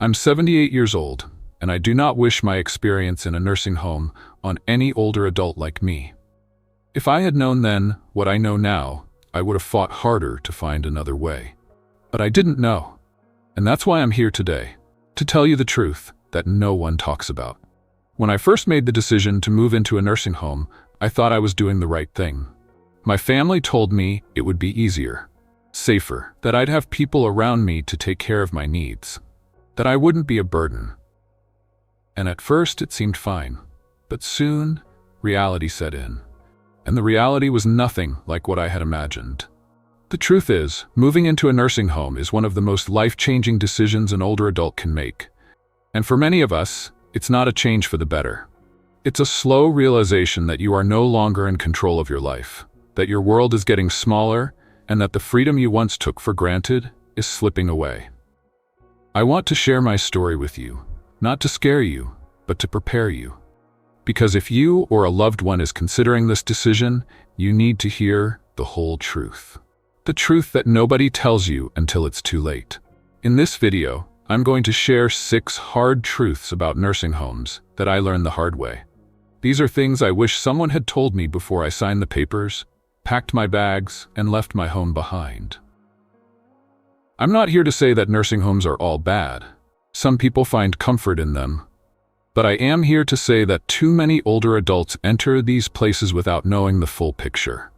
I'm 78 years old, and I do not wish my experience in a nursing home on any older adult like me. If I had known then what I know now, I would have fought harder to find another way. But I didn't know. And that's why I'm here today, to tell you the truth that no one talks about. When I first made the decision to move into a nursing home, I thought I was doing the right thing. My family told me it would be easier, safer, that I'd have people around me to take care of my needs, that I wouldn't be a burden. And at first it seemed fine, but soon reality set in. And the reality was nothing like what I had imagined. The truth is, moving into a nursing home is one of the most life-changing decisions an older adult can make. And for many of us, it's not a change for the better. It's a slow realization that you are no longer in control of your life, that your world is getting smaller, and that the freedom you once took for granted is slipping away. I want to share my story with you, not to scare you, but to prepare you. Because if you or a loved one is considering this decision, you need to hear the whole truth. The truth that nobody tells you until it's too late. In this video, I'm going to share 6 hard truths about nursing homes that I learned the hard way. These are things I wish someone had told me before I signed the papers, packed my bags, and left my home behind. I'm not here to say that nursing homes are all bad. Some people find comfort in them. But I am here to say that too many older adults enter these places without knowing the full picture.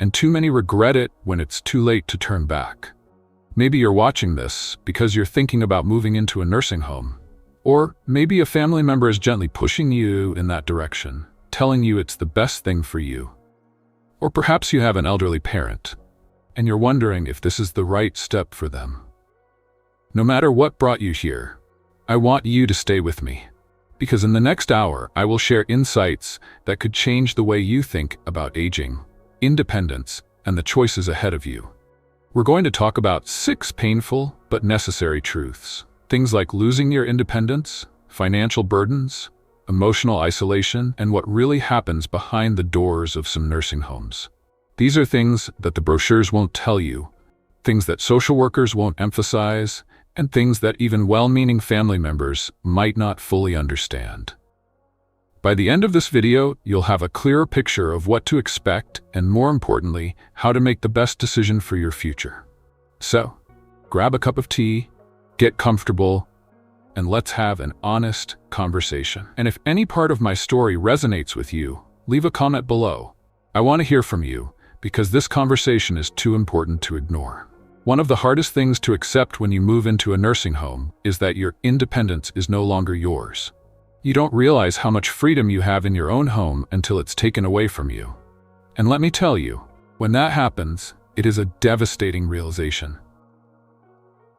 And too many regret it when it's too late to turn back. Maybe you're watching this because you're thinking about moving into a nursing home. Or maybe a family member is gently pushing you in that direction, telling you it's the best thing for you. Or perhaps you have an elderly parent, and you're wondering if this is the right step for them. No matter what brought you here, I want you to stay with me. Because in the next hour, I will share insights that could change the way you think about aging, independence, and the choices ahead of you. We're going to talk about 6 painful but necessary truths. Things like losing your independence, financial burdens, emotional isolation, and what really happens behind the doors of some nursing homes. These are things that the brochures won't tell you, things that social workers won't emphasize, and things that even well-meaning family members might not fully understand. By the end of this video, you'll have a clearer picture of what to expect and, more importantly, how to make the best decision for your future. So, grab a cup of tea, get comfortable, and let's have an honest conversation. And if any part of my story resonates with you, leave a comment below. I want to hear from you because this conversation is too important to ignore. One of the hardest things to accept when you move into a nursing home is that your independence is no longer yours. You don't realize how much freedom you have in your own home until it's taken away from you. And let me tell you, when that happens, it is a devastating realization.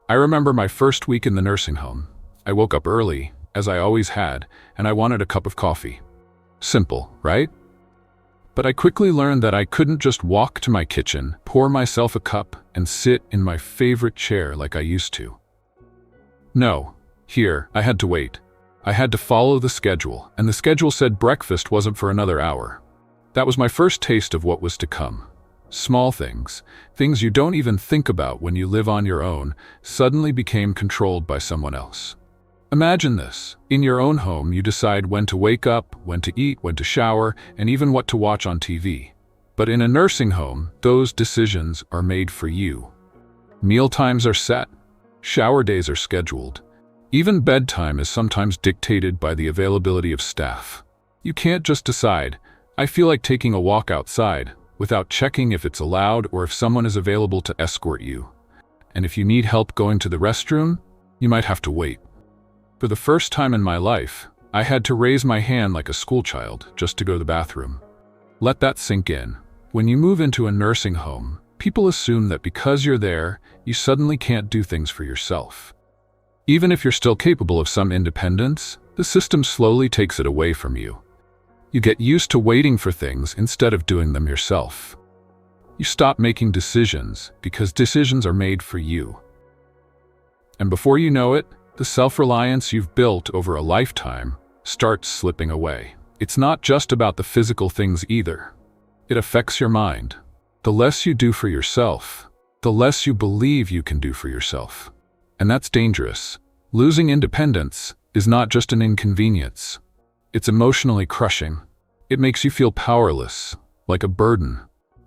I remember my first week in the nursing home. I woke up early, as I always had, and I wanted a cup of coffee. Simple, right? But I quickly learned that I couldn't just walk to my kitchen, pour myself a cup, and sit in my favorite chair like I used to. No, here, I had to wait. I had to follow the schedule, and the schedule said breakfast wasn't for another hour. That was my first taste of what was to come. Small things, things you don't even think about when you live on your own, suddenly became controlled by someone else. Imagine this. In your own home, you decide when to wake up, when to eat, when to shower, and even what to watch on TV. But in a nursing home, those decisions are made for you. Meal times are set. Shower days are scheduled. Even bedtime is sometimes dictated by the availability of staff. You can't just decide, I feel like taking a walk outside, without checking if it's allowed or if someone is available to escort you. And if you need help going to the restroom, you might have to wait. For the first time in my life, I had to raise my hand like a schoolchild just to go to the bathroom. Let that sink in. When you move into a nursing home, people assume that because you're there, you suddenly can't do things for yourself. Even if you're still capable of some independence, the system slowly takes it away from you. You get used to waiting for things instead of doing them yourself. You stop making decisions because decisions are made for you. And before you know it, the self-reliance you've built over a lifetime starts slipping away. It's not just about the physical things either. It affects your mind. The less you do for yourself, the less you believe you can do for yourself. And that's dangerous, Losing independence is not just an inconvenience. It's emotionally crushing. It makes you feel powerless, like a burden.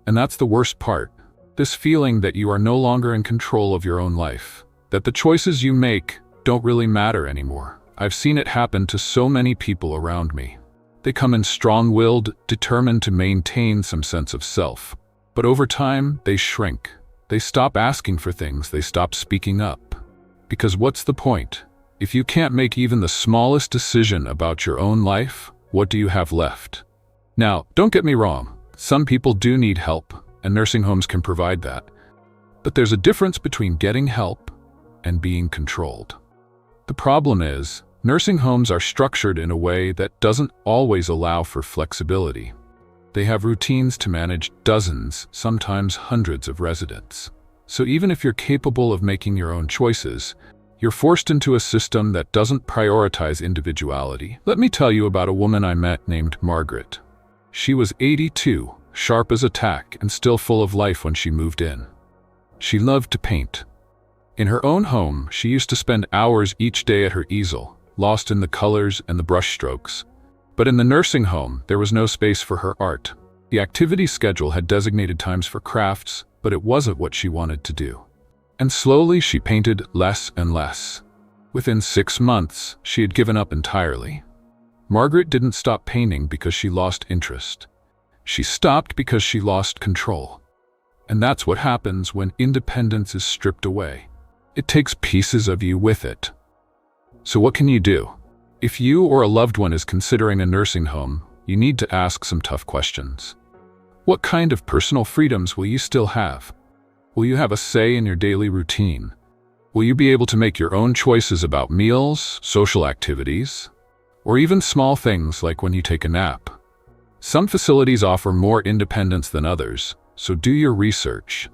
And that's the worst part. This feeling that you are no longer in control of your own life. That the choices you make don't really matter anymore. I've seen it happen to so many people around me. They come in strong-willed, determined to maintain some sense of self. But over time, they shrink. They stop asking for things, they stop speaking up. Because what's the point? If you can't make even the smallest decision about your own life, what do you have left? Now, don't get me wrong. Some people do need help, and nursing homes can provide that. But there's a difference between getting help and being controlled. The problem is, nursing homes are structured in a way that doesn't always allow for flexibility. They have routines to manage dozens, sometimes hundreds of residents. So even if you're capable of making your own choices, you're forced into a system that doesn't prioritize individuality. Let me tell you about a woman I met named Margaret. She was 82, sharp as a tack, and still full of life when she moved in. She loved to paint. In her own home, she used to spend hours each day at her easel, lost in the colors and the brushstrokes. But in the nursing home, there was no space for her art. The activity schedule had designated times for crafts, but it wasn't what she wanted to do. And slowly she painted less and less. Within 6 months, she had given up entirely. Margaret didn't stop painting because she lost interest. She stopped because she lost control. And that's what happens when independence is stripped away. It takes pieces of you with it. So what can you do? If you or a loved one is considering a nursing home, you need to ask some tough questions. What kind of personal freedoms will you still have? Will you have a say in your daily routine? Will you be able to make your own choices about meals, social activities, or even small things like when you take a nap? Some facilities offer more independence than others, so do your research.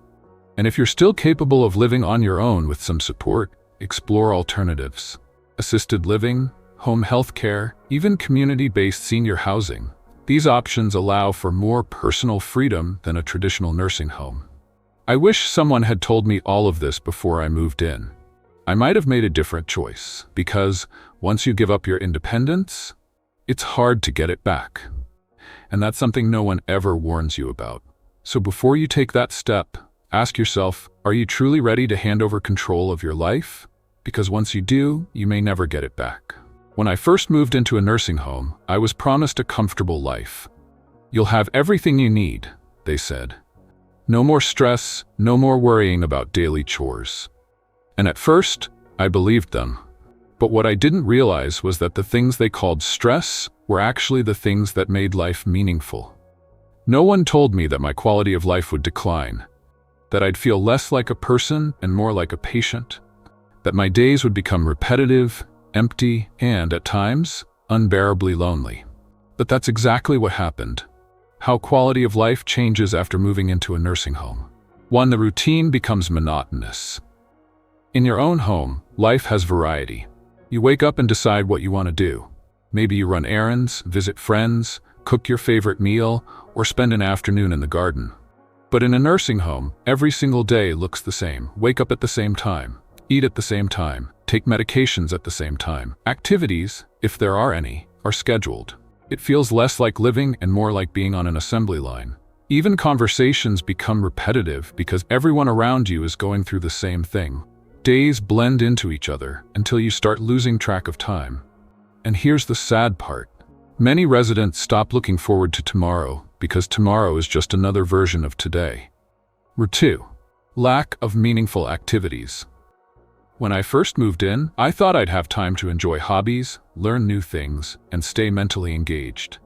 And if you're still capable of living on your own with some support, explore alternatives. Assisted living, home health care, even community-based senior housing. These options allow for more personal freedom than a traditional nursing home. I wish someone had told me all of this before I moved in. I might have made a different choice, because once you give up your independence, it's hard to get it back. And that's something no one ever warns you about. So before you take that step, ask yourself, are you truly ready to hand over control of your life? Because once you do, you may never get it back. When I first moved into a nursing home, I was promised a comfortable life. You'll have everything you need, they said. No more stress, no more worrying about daily chores. And at first, I believed them. But what I didn't realize was that the things they called stress were actually the things that made life meaningful. No one told me that my quality of life would decline, that I'd feel less like a person and more like a patient, that my days would become repetitive, empty, and, at times, unbearably lonely. But that's exactly what happened. How quality of life changes after moving into a nursing home. 1. The routine becomes monotonous. In your own home, life has variety. You wake up and decide what you want to do. Maybe you run errands, visit friends, cook your favorite meal, or spend an afternoon in the garden. But in a nursing home, every single day looks the same. Wake up at the same time, eat at the same time, take medications at the same time. Activities, if there are any, are scheduled. It feels less like living and more like being on an assembly line. Even conversations become repetitive because everyone around you is going through the same thing. Days blend into each other until you start losing track of time. And here's the sad part. Many residents stop looking forward to tomorrow because tomorrow is just another version of today. 2. Lack of meaningful activities. When I first moved in, I thought I'd have time to enjoy hobbies, learn new things, and stay mentally engaged.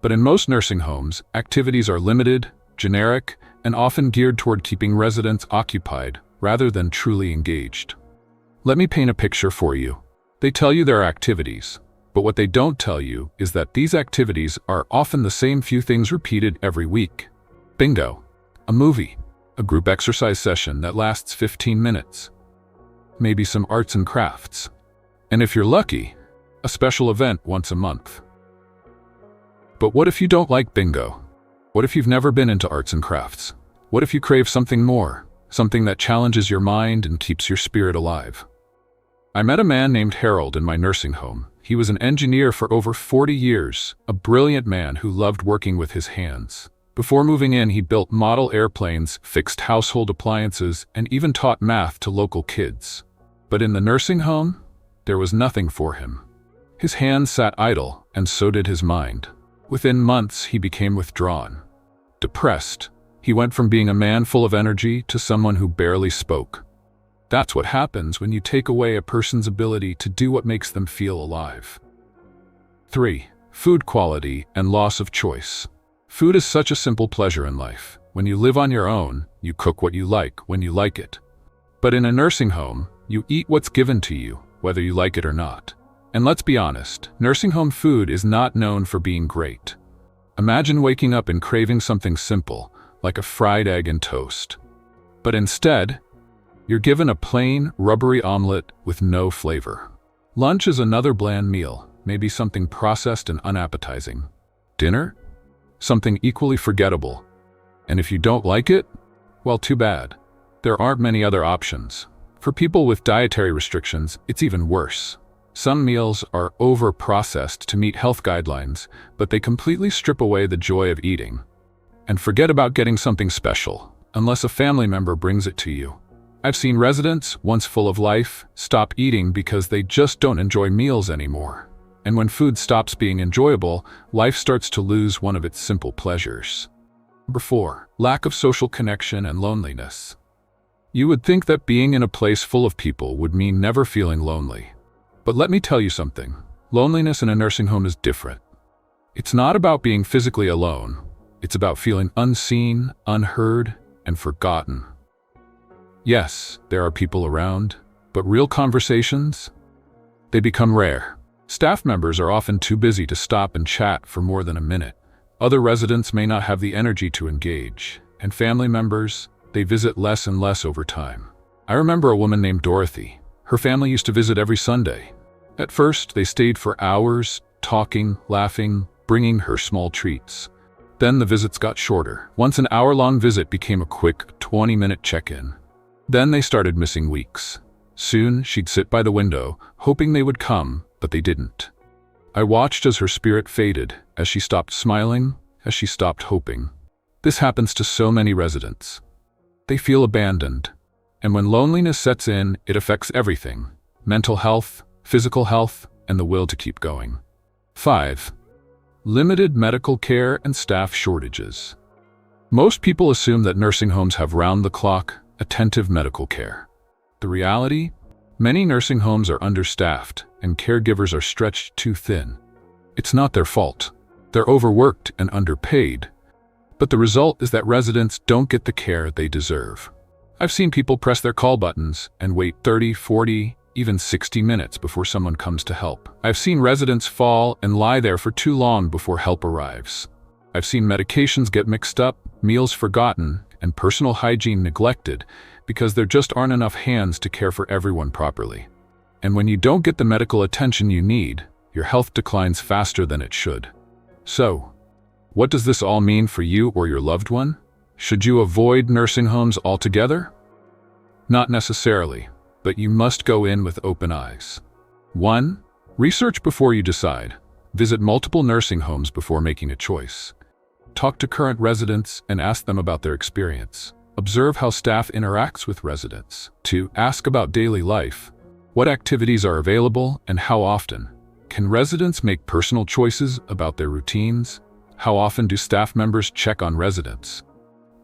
But in most nursing homes, activities are limited, generic, and often geared toward keeping residents occupied rather than truly engaged. Let me paint a picture for you. They tell you there are activities, but what they don't tell you is that these activities are often the same few things repeated every week. Bingo, a movie, a group exercise session that lasts 15 minutes, maybe some arts and crafts, and if you're lucky, a special event once a month. But what if you don't like bingo? What if you've never been into arts and crafts? What if you crave something more, something that challenges your mind and keeps your spirit alive? I met a man named Harold in my nursing home. He was an engineer for over 40 years, a brilliant man who loved working with his hands. Before moving in, he built model airplanes, fixed household appliances, and even taught math to local kids. But in the nursing home, there was nothing for him. His hands sat idle, and so did his mind. Within months, he became withdrawn. Depressed, he went from being a man full of energy to someone who barely spoke. That's what happens when you take away a person's ability to do what makes them feel alive. 3. Food quality and loss of choice. Food is such a simple pleasure in life. When you live on your own, you cook what you like when you like it. But in a nursing home, you eat what's given to you, whether you like it or not. And let's be honest, nursing home food is not known for being great. Imagine waking up and craving something simple, like a fried egg and toast. But instead, you're given a plain, rubbery omelet with no flavor. Lunch is another bland meal, maybe something processed and unappetizing. Dinner? Something equally forgettable. And if you don't like it, well, too bad. There aren't many other options. For people with dietary restrictions, it's even worse. Some meals are over-processed to meet health guidelines, but they completely strip away the joy of eating. And forget about getting something special, unless a family member brings it to you. I've seen residents, once full of life, stop eating because they just don't enjoy meals anymore. And when food stops being enjoyable, life starts to lose one of its simple pleasures. Number 4. Lack of social connection and loneliness. You would think that being in a place full of people would mean never feeling lonely. But let me tell you something. Loneliness in a nursing home is different. It's not about being physically alone. It's about feeling unseen, unheard, and forgotten. Yes, there are people around, but real conversations? They become rare. Staff members are often too busy to stop and chat for more than a minute. Other residents may not have the energy to engage, and family members, they visit less and less over time. I remember a woman named Dorothy. Her family used to visit every Sunday. At first, they stayed for hours, talking, laughing, bringing her small treats. Then the visits got shorter. Once an hour-long visit became a quick 20-minute check-in. Then they started missing weeks. Soon, she'd sit by the window, hoping they would come, but they didn't. I watched as her spirit faded, as she stopped smiling, as she stopped hoping. This happens to so many residents. They feel abandoned. And when loneliness sets in, it affects everything: mental health, physical health, and the will to keep going. 5. Limited medical care and staff shortages. Most people assume that nursing homes have round-the-clock, attentive medical care. The reality? Many nursing homes are understaffed, and caregivers are stretched too thin. It's not their fault. They're overworked and underpaid. But the result is that residents don't get the care they deserve. I've seen people press their call buttons and wait 30, 40, even 60 minutes before someone comes to help. I've seen residents fall and lie there for too long before help arrives. I've seen medications get mixed up, meals forgotten, and personal hygiene neglected because there just aren't enough hands to care for everyone properly. And when you don't get the medical attention you need, your health declines faster than it should. So, what does this all mean for you or your loved one? Should you avoid nursing homes altogether? Not necessarily, but you must go in with open eyes. 1. Research before you decide. Visit multiple nursing homes before making a choice. Talk to current residents and ask them about their experience. Observe how staff interacts with residents. 2. Ask about daily life. What activities are available and how often? Can residents make personal choices about their routines? How often do staff members check on residents?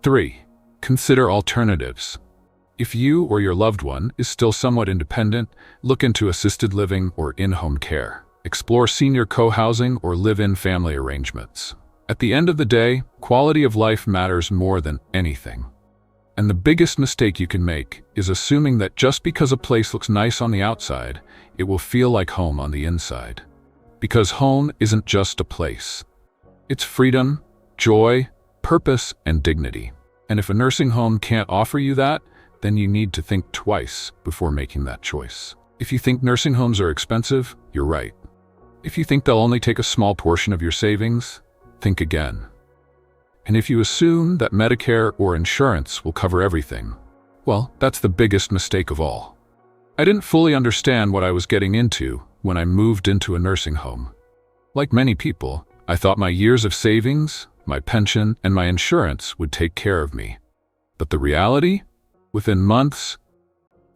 3. Consider alternatives. If you or your loved one is still somewhat independent, look into assisted living or in-home care. Explore senior co-housing or live-in family arrangements. At the end of the day, quality of life matters more than anything. And the biggest mistake you can make is assuming that just because a place looks nice on the outside, it will feel like home on the inside. Because home isn't just a place. It's freedom, joy, purpose, and dignity. And if a nursing home can't offer you that, then you need to think twice before making that choice. If you think nursing homes are expensive, you're right. If you think they'll only take a small portion of your savings, think again. And if you assume that Medicare or insurance will cover everything, well, that's the biggest mistake of all. I didn't fully understand what I was getting into when I moved into a nursing home. Like many people, I thought my years of savings, my pension, and my insurance would take care of me. But the reality? Within months,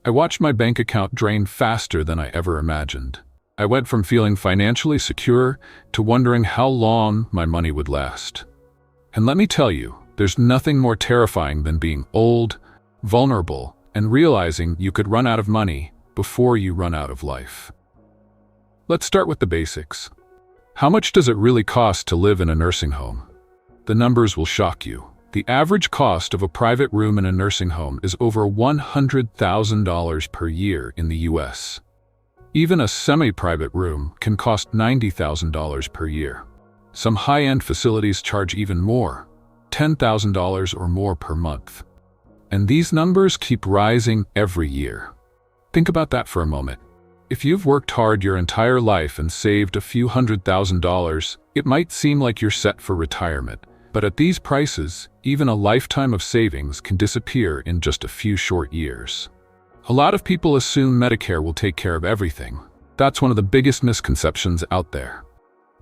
I watched my bank account drain faster than I ever imagined. I went from feeling financially secure to wondering how long my money would last. And let me tell you, there's nothing more terrifying than being old, vulnerable, and realizing you could run out of money before you run out of life. Let's start with the basics. How much does it really cost to live in a nursing home? The numbers will shock you. The average cost of a private room in a nursing home is over $100,000 per year in the US. Even a semi-private room can cost $90,000 per year. Some high-end facilities charge even more, $10,000 or more per month. And these numbers keep rising every year. Think about that for a moment. If you've worked hard your entire life and saved a few $100,000, it might seem like you're set for retirement. But at these prices, even a lifetime of savings can disappear in just a few short years. A lot of people assume Medicare will take care of everything. That's one of the biggest misconceptions out there.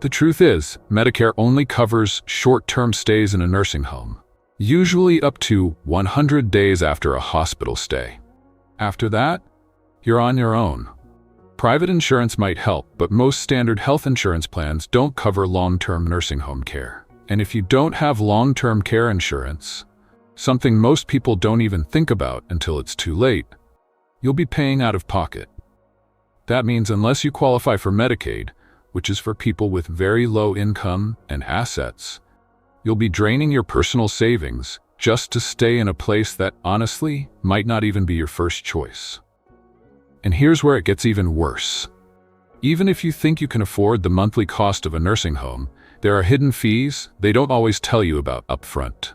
The truth is, Medicare only covers short-term stays in a nursing home, usually up to 100 days after a hospital stay. After that, you're on your own. Private insurance might help, but most standard health insurance plans don't cover long-term nursing home care. And if you don't have long-term care insurance, something most people don't even think about until it's too late, you'll be paying out of pocket. That means unless you qualify for Medicaid, which is for people with very low income and assets, you'll be draining your personal savings just to stay in a place that honestly might not even be your first choice. And here's where it gets even worse. Even if you think you can afford the monthly cost of a nursing home, there are hidden fees they don't always tell you about upfront.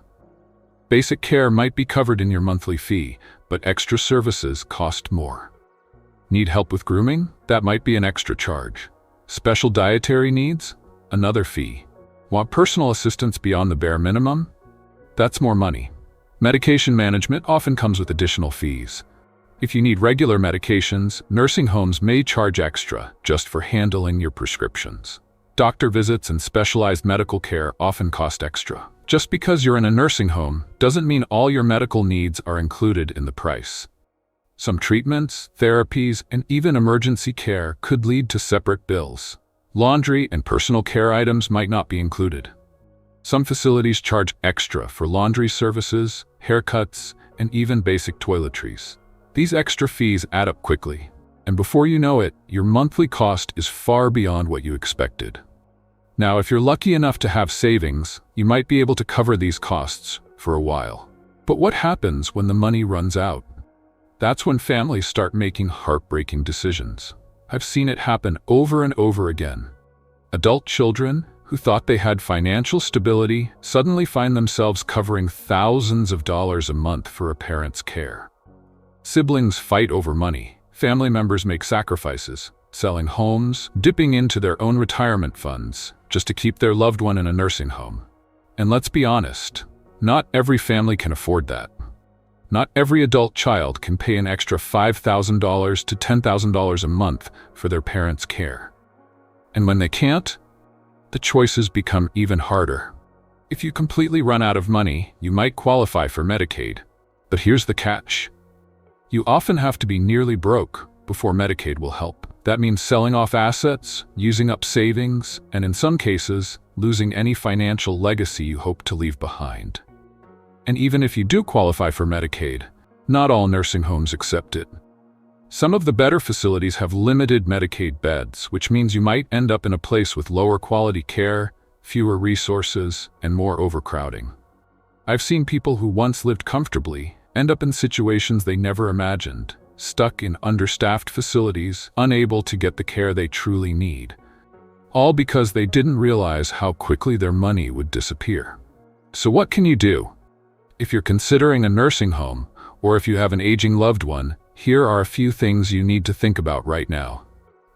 Basic care might be covered in your monthly fee, but extra services cost more. Need help with grooming? That might be an extra charge. Special dietary needs? Another fee. Want personal assistance beyond the bare minimum? That's more money. Medication management often comes with additional fees. If you need regular medications, nursing homes may charge extra just for handling your prescriptions. Doctor visits and specialized medical care often cost extra. Just because you're in a nursing home doesn't mean all your medical needs are included in the price. Some treatments, therapies, and even emergency care could lead to separate bills. Laundry and personal care items might not be included. Some facilities charge extra for laundry services, haircuts, and even basic toiletries. These extra fees add up quickly, and before you know it, your monthly cost is far beyond what you expected. Now, if you're lucky enough to have savings, you might be able to cover these costs for a while. But what happens when the money runs out? That's when families start making heartbreaking decisions. I've seen it happen over and over again. Adult children who thought they had financial stability suddenly find themselves covering thousands of dollars a month for a parent's care. Siblings fight over money. Family members make sacrifices, selling homes, dipping into their own retirement funds, just to keep their loved one in a nursing home. And let's be honest, not every family can afford that. Not every adult child can pay an extra $5,000 to $10,000 a month for their parents' care. And when they can't, the choices become even harder. If you completely run out of money, you might qualify for Medicaid. But here's the catch. You often have to be nearly broke before Medicaid will help. That means selling off assets, using up savings, and in some cases, losing any financial legacy you hope to leave behind. And even if you do qualify for Medicaid, not all nursing homes accept it. Some of the better facilities have limited Medicaid beds, which means you might end up in a place with lower quality care, fewer resources, and more overcrowding. I've seen people who once lived comfortably end up in situations they never imagined, stuck in understaffed facilities, unable to get the care they truly need, all because they didn't realize how quickly their money would disappear. So what can you do? If you're considering a nursing home, or if you have an aging loved one, here are a few things you need to think about right now,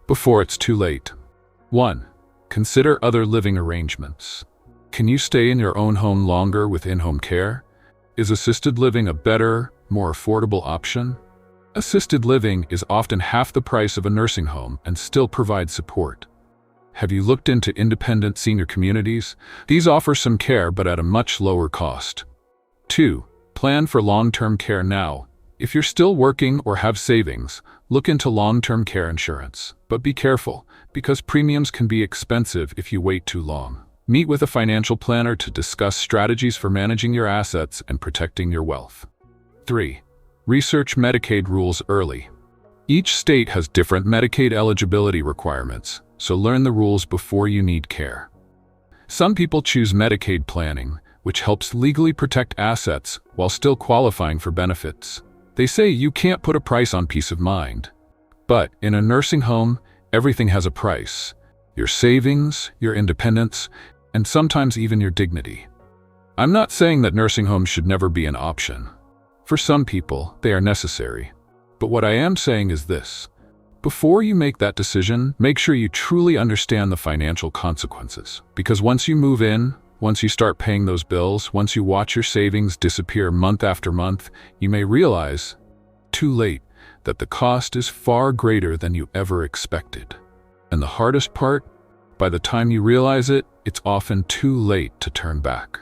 before it's too late. 1. Consider other living arrangements. Can you stay in your own home longer with in-home care? Is assisted living a better, more affordable option? Assisted living is often half the price of a nursing home and still provides support. Have you looked into independent senior communities? These offer some care but at a much lower cost. 2. Plan for long-term care now. If you're still working or have savings, look into long-term care insurance. But be careful, because premiums can be expensive if you wait too long. Meet with a financial planner to discuss strategies for managing your assets and protecting your wealth. 3. Research Medicaid rules early. Each state has different Medicaid eligibility requirements, so learn the rules before you need care. Some people choose Medicaid planning, which helps legally protect assets while still qualifying for benefits. They say you can't put a price on peace of mind. But in a nursing home, everything has a price. Your savings, your independence, and sometimes even your dignity. I'm not saying that nursing homes should never be an option. For some people, they are necessary. But what I am saying is this. Before you make that decision, make sure you truly understand the financial consequences. Because once you move in, once you start paying those bills, once you watch your savings disappear month after month, you may realize, too late, that the cost is far greater than you ever expected. And the hardest part, by the time you realize it, it's often too late to turn back.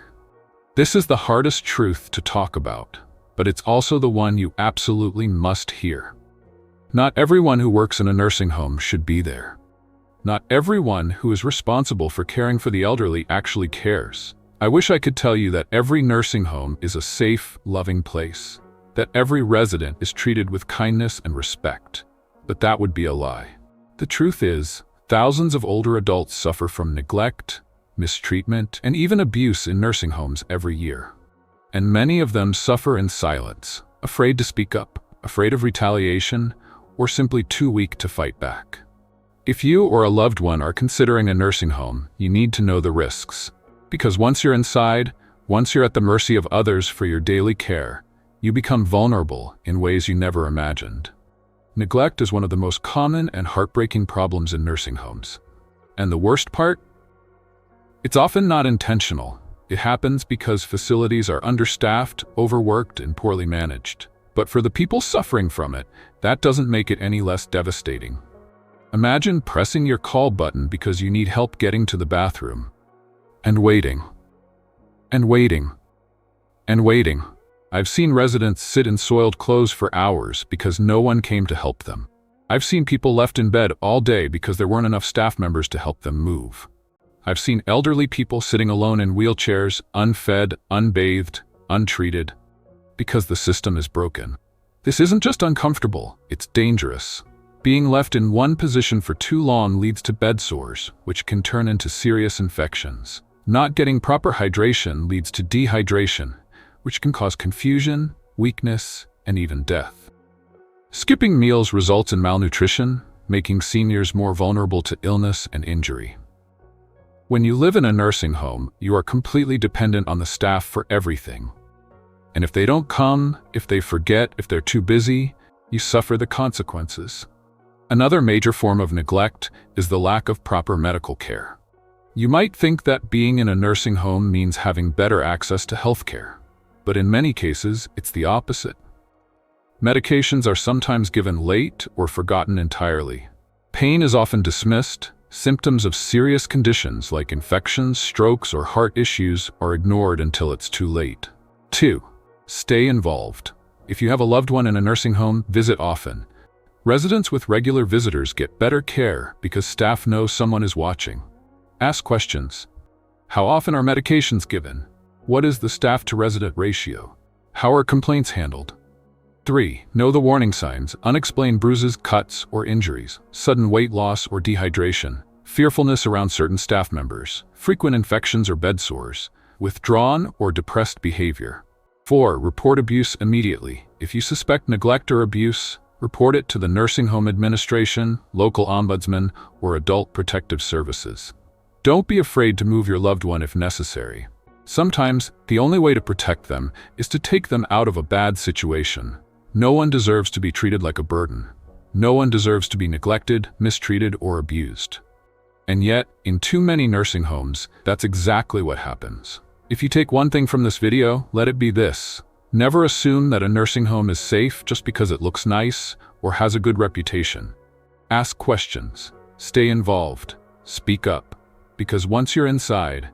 This is the hardest truth to talk about, but it's also the one you absolutely must hear. Not everyone who works in a nursing home should be there. Not everyone who is responsible for caring for the elderly actually cares. I wish I could tell you that every nursing home is a safe, loving place, that every resident is treated with kindness and respect, but that would be a lie. The truth is, thousands of older adults suffer from neglect, mistreatment, and even abuse in nursing homes every year. And many of them suffer in silence, afraid to speak up, afraid of retaliation, or simply too weak to fight back. If you or a loved one are considering a nursing home, you need to know the risks. Because once you're inside, once you're at the mercy of others for your daily care, you become vulnerable in ways you never imagined. Neglect is one of the most common and heartbreaking problems in nursing homes. And the worst part? It's often not intentional. It happens because facilities are understaffed, overworked, and poorly managed. But for the people suffering from it, that doesn't make it any less devastating. Imagine pressing your call button because you need help getting to the bathroom. And waiting. And waiting. And waiting. I've seen residents sit in soiled clothes for hours because no one came to help them. I've seen people left in bed all day because there weren't enough staff members to help them move. I've seen elderly people sitting alone in wheelchairs, unfed, unbathed, untreated, because the system is broken. This isn't just uncomfortable, it's dangerous. Being left in one position for too long leads to bed sores, which can turn into serious infections. Not getting proper hydration leads to dehydration, which can cause confusion, weakness, and even death. Skipping meals results in malnutrition, making seniors more vulnerable to illness and injury. When you live in a nursing home, you are completely dependent on the staff for everything. And if they don't come, if they forget, if they're too busy, you suffer the consequences. Another major form of neglect is the lack of proper medical care. You might think that being in a nursing home means having better access to health care, but in many cases, it's the opposite. Medications are sometimes given late or forgotten entirely. Pain is often dismissed. Symptoms of serious conditions like infections, strokes, or heart issues are ignored until it's too late. 2. Stay involved. If you have a loved one in a nursing home, visit often. Residents with regular visitors get better care because staff know someone is watching. Ask questions. How often are medications given? What is the staff-to-resident ratio? How are complaints handled? 3. Know the warning signs: unexplained bruises, cuts, or injuries, sudden weight loss or dehydration, fearfulness around certain staff members, frequent infections or bed sores, withdrawn or depressed behavior. 4. Report abuse immediately. If you suspect neglect or abuse, report it to the nursing home administration, local ombudsman, or adult protective services. Don't be afraid to move your loved one if necessary. Sometimes, the only way to protect them is to take them out of a bad situation. No one deserves to be treated like a burden. No one deserves to be neglected, mistreated, or abused. And yet, in too many nursing homes, that's exactly what happens. If you take one thing from this video, let it be this: Never assume that a nursing home is safe just because it looks nice or has a good reputation. Ask questions, stay involved, speak up, because once you're inside,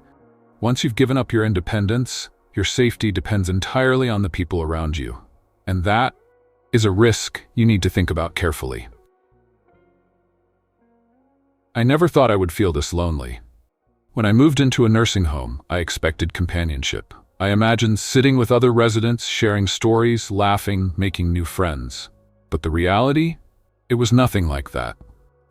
once you've given up your independence, your safety depends entirely on the people around you. And that is a risk you need to think about carefully. I never thought I would feel this lonely. When I moved into a nursing home, I expected companionship. I imagined sitting with other residents, sharing stories, laughing, making new friends. But the reality? It was nothing like that.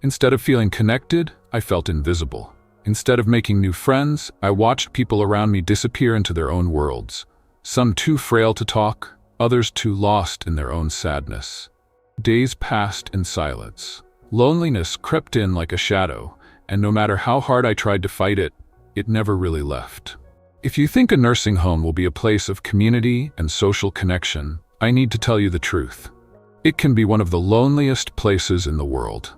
Instead of feeling connected, I felt invisible. Instead of making new friends, I watched people around me disappear into their own worlds. Some too frail to talk, others too lost in their own sadness. Days passed in silence. Loneliness crept in like a shadow, and no matter how hard I tried to fight it, it never really left. If you think a nursing home will be a place of community and social connection, I need to tell you the truth. It can be one of the loneliest places in the world.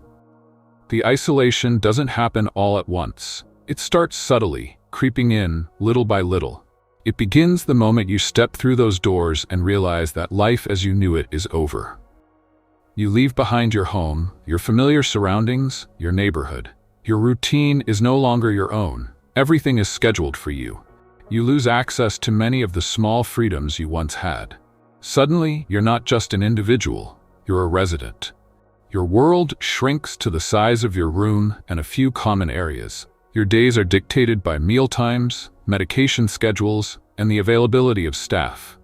The isolation doesn't happen all at once. It starts subtly, creeping in, little by little. It begins the moment you step through those doors and realize that life as you knew it is over. You leave behind your home, your familiar surroundings, your neighborhood. Your routine is no longer your own. Everything is scheduled for you. You lose access to many of the small freedoms you once had. Suddenly, you're not just an individual, you're a resident. Your world shrinks to the size of your room and a few common areas. Your days are dictated by meal times, medication schedules, and the availability of staff.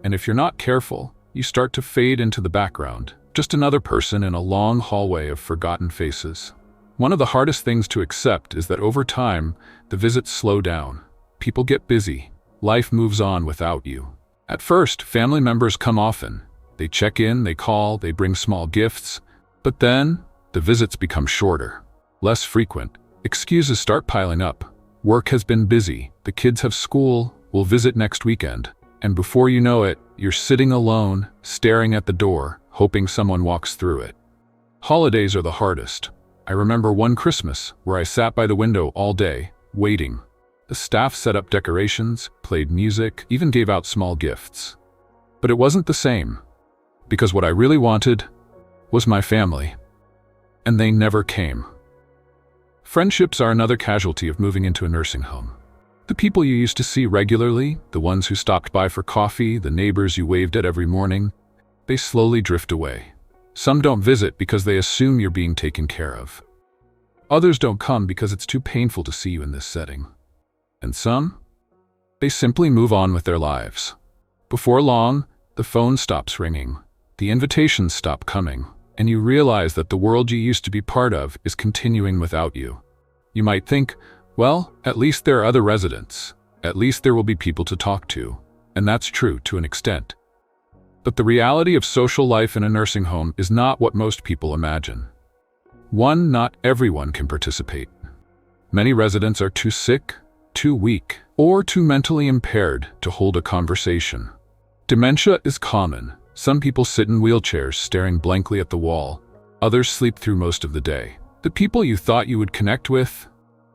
And if you're not careful, you start to fade into the background, just another person in a long hallway of forgotten faces. One of the hardest things to accept is that over time, the visits slow down. People get busy. Life moves on without you. At first, family members come often. They check in, they call, they bring small gifts. But then, the visits become shorter, less frequent. Excuses start piling up. Work has been busy, the kids have school, we'll visit next weekend. And before you know it, you're sitting alone, staring at the door, hoping someone walks through it. Holidays are the hardest. I remember one Christmas where I sat by the window all day, waiting. The staff set up decorations, played music, even gave out small gifts. But it wasn't the same, because what I really wanted was my family. And they never came. Friendships are another casualty of moving into a nursing home. The people you used to see regularly, the ones who stopped by for coffee, the neighbors you waved at every morning, they slowly drift away. Some don't visit because they assume you're being taken care of. Others don't come because it's too painful to see you in this setting. And some? They simply move on with their lives. Before long, the phone stops ringing, the invitations stop coming, and you realize that the world you used to be part of is continuing without you. You might think, well, at least there are other residents. At least there will be people to talk to. And that's true to an extent. But the reality of social life in a nursing home is not what most people imagine. One, not everyone can participate. Many residents are too sick, too weak, or too mentally impaired to hold a conversation. Dementia is common. Some people sit in wheelchairs staring blankly at the wall. Others sleep through most of the day. The people you thought you would connect with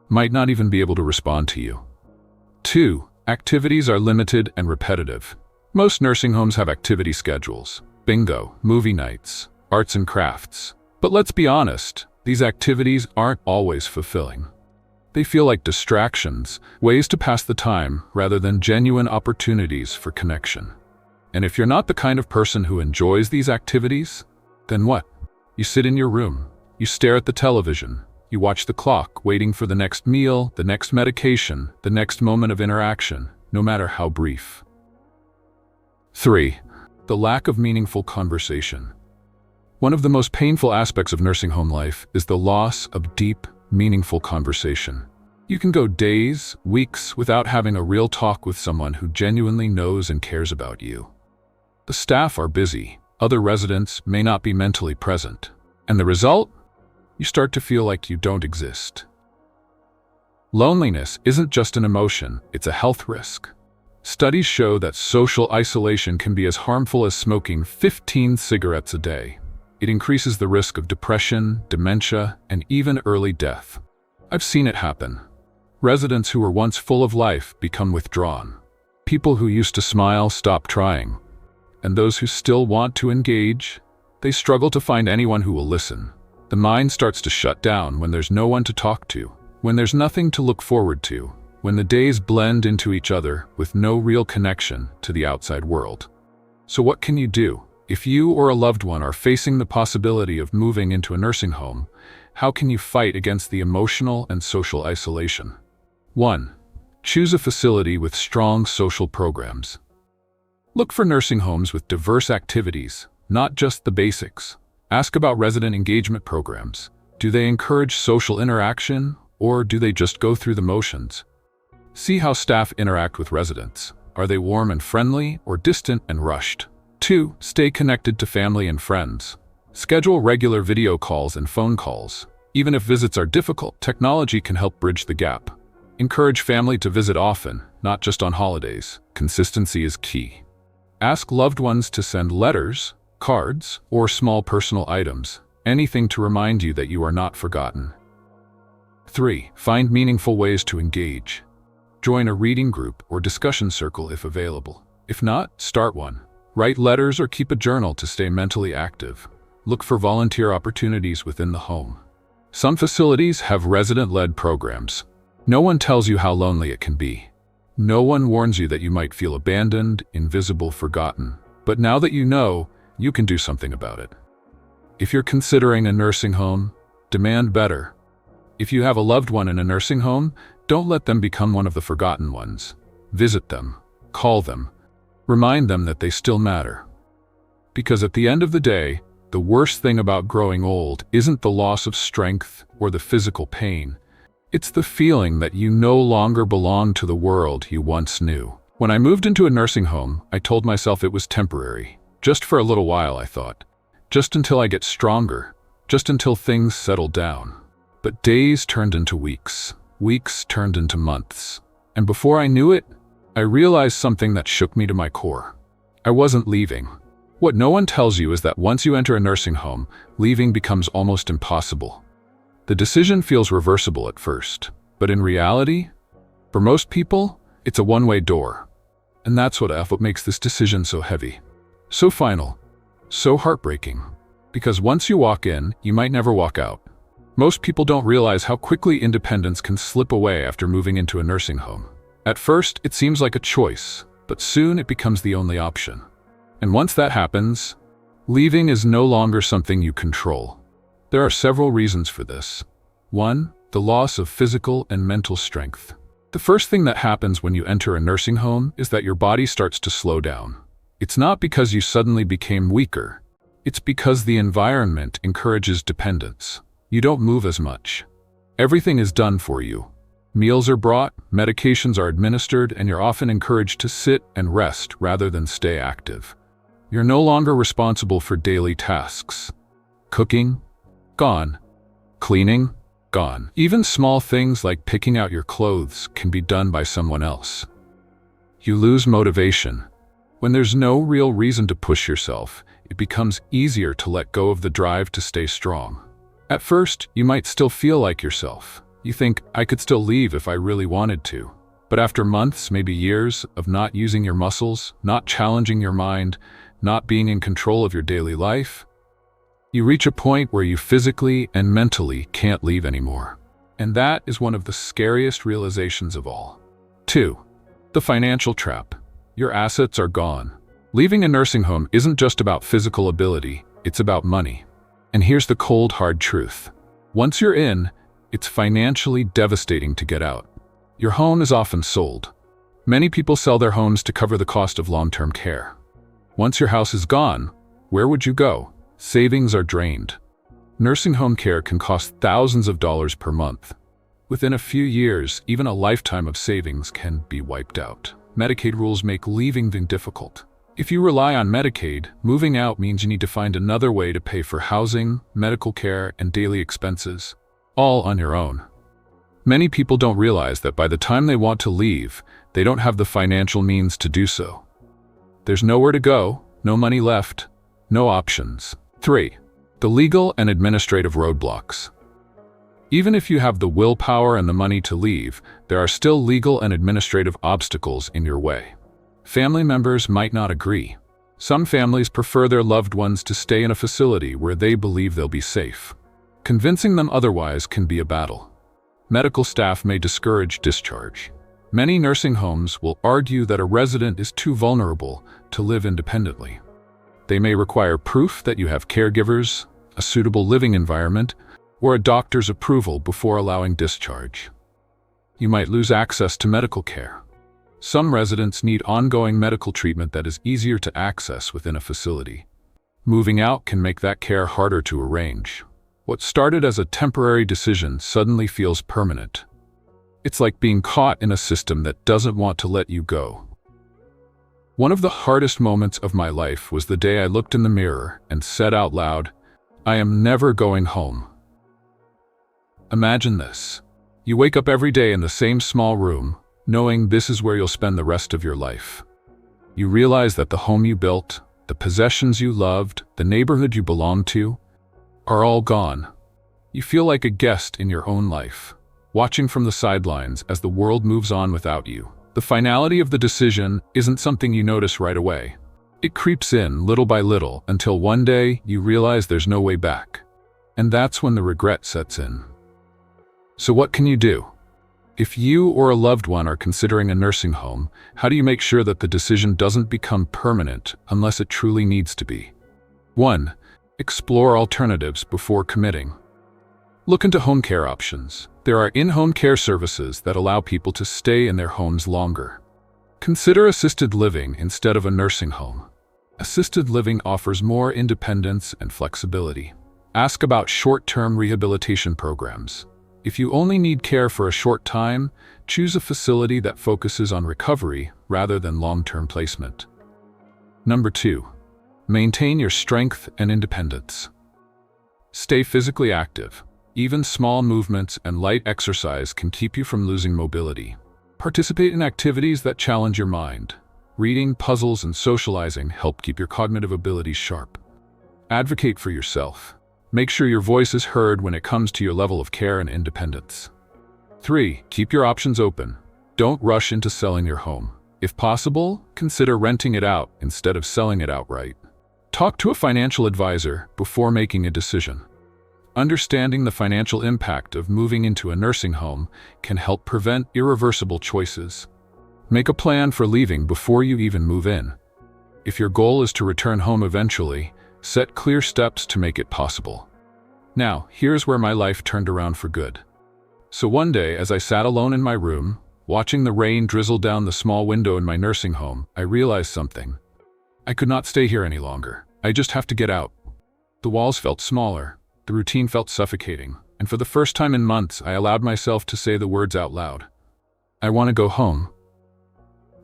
might not even be able to respond to you. 2, activities are limited and repetitive. Most nursing homes have activity schedules, bingo, movie nights, arts and crafts. But let's be honest, these activities aren't always fulfilling. They feel like distractions, ways to pass the time rather than genuine opportunities for connection. And if you're not the kind of person who enjoys these activities, then what? You sit in your room, you stare at the television, you watch the clock, waiting for the next meal, the next medication, the next moment of interaction, no matter how brief. 3, the lack of meaningful conversation. One of the most painful aspects of nursing home life is the loss of deep, meaningful conversation. You can go days, weeks without having a real talk with someone who genuinely knows and cares about you. The staff are busy, other residents may not be mentally present, and the result? You start to feel like you don't exist. Loneliness isn't just an emotion, it's a health risk. Studies show that social isolation can be as harmful as smoking 15 cigarettes a day. It increases the risk of depression, dementia, and even early death. I've seen it happen. Residents who were once full of life become withdrawn. People who used to smile stop trying, and those who still want to engage, they struggle to find anyone who will listen. The mind starts to shut down when there's no one to talk to, when there's nothing to look forward to, when the days blend into each other with no real connection to the outside world. So what can you do? If you or a loved one are facing the possibility of moving into a nursing home, how can you fight against the emotional and social isolation? 1. Choose a facility with strong social programs. Look for nursing homes with diverse activities, not just the basics. Ask about resident engagement programs. Do they encourage social interaction, or do they just go through the motions? See how staff interact with residents. Are they warm and friendly, or distant and rushed? 2. Stay connected to family and friends. Schedule regular video calls and phone calls. Even if visits are difficult, technology can help bridge the gap. Encourage family to visit often, not just on holidays. Consistency is key. Ask loved ones to send letters, cards, or small personal items, anything to remind you that you are not forgotten. 3. Find meaningful ways to engage. Join a reading group or discussion circle if available. If not, start one. Write letters or keep a journal to stay mentally active. Look for volunteer opportunities within the home. Some facilities have resident-led programs. No one tells you how lonely it can be. No one warns you that you might feel abandoned, invisible, forgotten. But now that you know, you can do something about it. If you're considering a nursing home, demand better. If you have a loved one in a nursing home, don't let them become one of the forgotten ones. Visit them, call them, remind them that they still matter. Because at the end of the day, the worst thing about growing old isn't the loss of strength or the physical pain. It's the feeling that you no longer belong to the world you once knew. When I moved into a nursing home, I told myself it was temporary. Just for a little while, I thought. Just until I get stronger. Just until things settle down. But days turned into weeks. Weeks turned into months. And before I knew it, I realized something that shook me to my core. I wasn't leaving. What no one tells you is that once you enter a nursing home, leaving becomes almost impossible. The decision feels reversible at first, but in reality, for most people, it's a one-way door. And that's what makes this decision so heavy, so final, so heartbreaking. Because once you walk in, you might never walk out. Most people don't realize how quickly independence can slip away after moving into a nursing home. At first, it seems like a choice, but soon it becomes the only option. And once that happens, leaving is no longer something you control. There are several reasons for this. 1. The loss of physical and mental strength. The first thing that happens when you enter a nursing home is that your body starts to slow down. It's not because you suddenly became weaker. It's because the environment encourages dependence. You don't move as much. Everything is done for you. Meals are brought, medications are administered, and you're often encouraged to sit and rest rather than stay active. You're no longer responsible for daily tasks. Cooking? Gone. Cleaning? Gone. Even small things like picking out your clothes can be done by someone else. You lose motivation. When there's no real reason to push yourself, it becomes easier to let go of the drive to stay strong. At first, you might still feel like yourself. You think, I could still leave if I really wanted to. But after months, maybe years, of not using your muscles, not challenging your mind, not being in control of your daily life, you reach a point where you physically and mentally can't leave anymore. And that is one of the scariest realizations of all. 2. The financial trap. Your assets are gone. Leaving a nursing home isn't just about physical ability, it's about money. And here's the cold, hard truth. Once you're in, it's financially devastating to get out. Your home is often sold. Many people sell their homes to cover the cost of long-term care. Once your house is gone, where would you go? Savings are drained. Nursing home care can cost thousands of dollars per month. Within a few years, even a lifetime of savings can be wiped out. Medicaid rules make leaving difficult. If you rely on Medicaid, moving out means you need to find another way to pay for housing, medical care, and daily expenses, all on your own. Many people don't realize that by the time they want to leave, they don't have the financial means to do so. There's nowhere to go, no money left, no options. 3. The legal and administrative roadblocks. Even if you have the willpower and the money to leave, there are still legal and administrative obstacles in your way. Family members might not agree. Some families prefer their loved ones to stay in a facility where they believe they'll be safe. Convincing them otherwise can be a battle. Medical staff may discourage discharge. Many nursing homes will argue that a resident is too vulnerable to live independently. They may require proof that you have caregivers, a suitable living environment, or a doctor's approval before allowing discharge. You might lose access to medical care. Some residents need ongoing medical treatment that is easier to access within a facility. Moving out can make that care harder to arrange. What started as a temporary decision suddenly feels permanent. It's like being caught in a system that doesn't want to let you go. One of the hardest moments of my life was the day I looked in the mirror and said out loud, "I am never going home." Imagine this. You wake up every day in the same small room, knowing this is where you'll spend the rest of your life. You realize that the home you built, the possessions you loved, the neighborhood you belonged to, are all gone. You feel like a guest in your own life, watching from the sidelines as the world moves on without you. The finality of the decision isn't something you notice right away. It creeps in little by little until one day you realize there's no way back. And that's when the regret sets in. So what can you do? If you or a loved one are considering a nursing home, how do you make sure that the decision doesn't become permanent unless it truly needs to be? 1. Explore alternatives before committing. Look into home care options. There are in-home care services that allow people to stay in their homes longer. Consider assisted living instead of a nursing home. Assisted living offers more independence and flexibility. Ask about short-term rehabilitation programs. If you only need care for a short time, choose a facility that focuses on recovery rather than long-term placement. Number 2. Maintain your strength and independence. Stay physically active. Even small movements and light exercise can keep you from losing mobility. Participate in activities that challenge your mind. Reading, puzzles, and socializing help keep your cognitive abilities sharp. Advocate for yourself. Make sure your voice is heard when it comes to your level of care and independence. 3. Keep your options open. Don't rush into selling your home. If possible, consider renting it out instead of selling it outright. Talk to a financial advisor before making a decision. Understanding the financial impact of moving into a nursing home can help prevent irreversible choices. Make a plan for leaving before you even move in. If your goal is to return home eventually, set clear steps to make it possible. Now, here's where my life turned around for good. So one day, as I sat alone in my room, watching the rain drizzle down the small window in my nursing home, I realized something. I could not stay here any longer. I just have to get out. The walls felt smaller. The routine felt suffocating, and for the first time in months, I allowed myself to say the words out loud. I want to go home.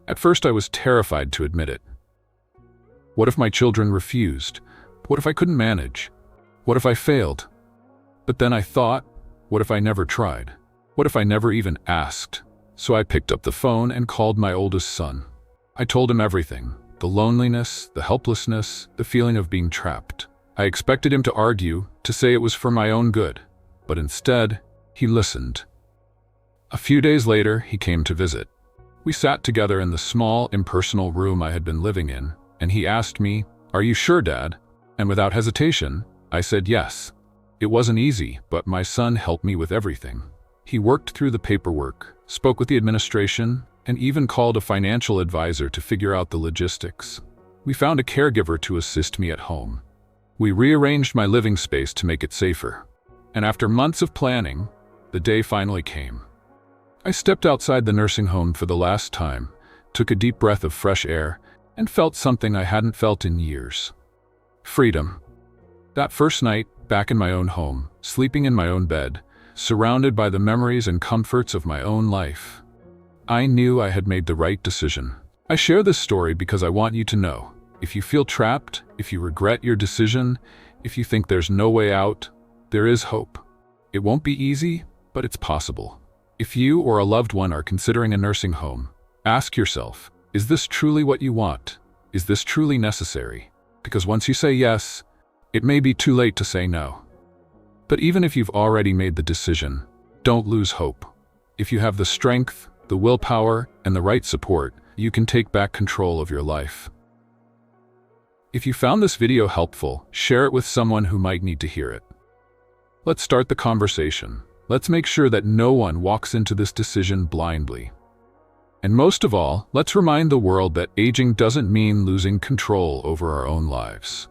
At first, I was terrified to admit it. What if my children refused? What if I couldn't manage? What if I failed? But then I thought, what if I never tried? What if I never even asked? So I picked up the phone and called my oldest son. I told him everything, the loneliness, the helplessness, the feeling of being trapped. I expected him to argue, to say it was for my own good, but instead, he listened. A few days later, he came to visit. We sat together in the small, impersonal room I had been living in, and he asked me, "Are you sure, Dad?" And without hesitation, I said yes. It wasn't easy, but my son helped me with everything. He worked through the paperwork, spoke with the administration, and even called a financial advisor to figure out the logistics. We found a caregiver to assist me at home. We rearranged my living space to make it safer. And after months of planning, the day finally came. I stepped outside the nursing home for the last time, took a deep breath of fresh air, and felt something I hadn't felt in years. Freedom. That first night, back in my own home, sleeping in my own bed, surrounded by the memories and comforts of my own life, I knew I had made the right decision. I share this story because I want you to know. If you feel trapped, if you regret your decision, if you think there's no way out, there is hope. It won't be easy, but it's possible. If you or a loved one are considering a nursing home, ask yourself, is this truly what you want? Is this truly necessary? Because once you say yes, it may be too late to say no. But even if you've already made the decision, don't lose hope. If you have the strength, the willpower, and the right support, you can take back control of your life. If you found this video helpful, share it with someone who might need to hear it. Let's start the conversation. Let's make sure that no one walks into this decision blindly. And most of all, let's remind the world that aging doesn't mean losing control over our own lives.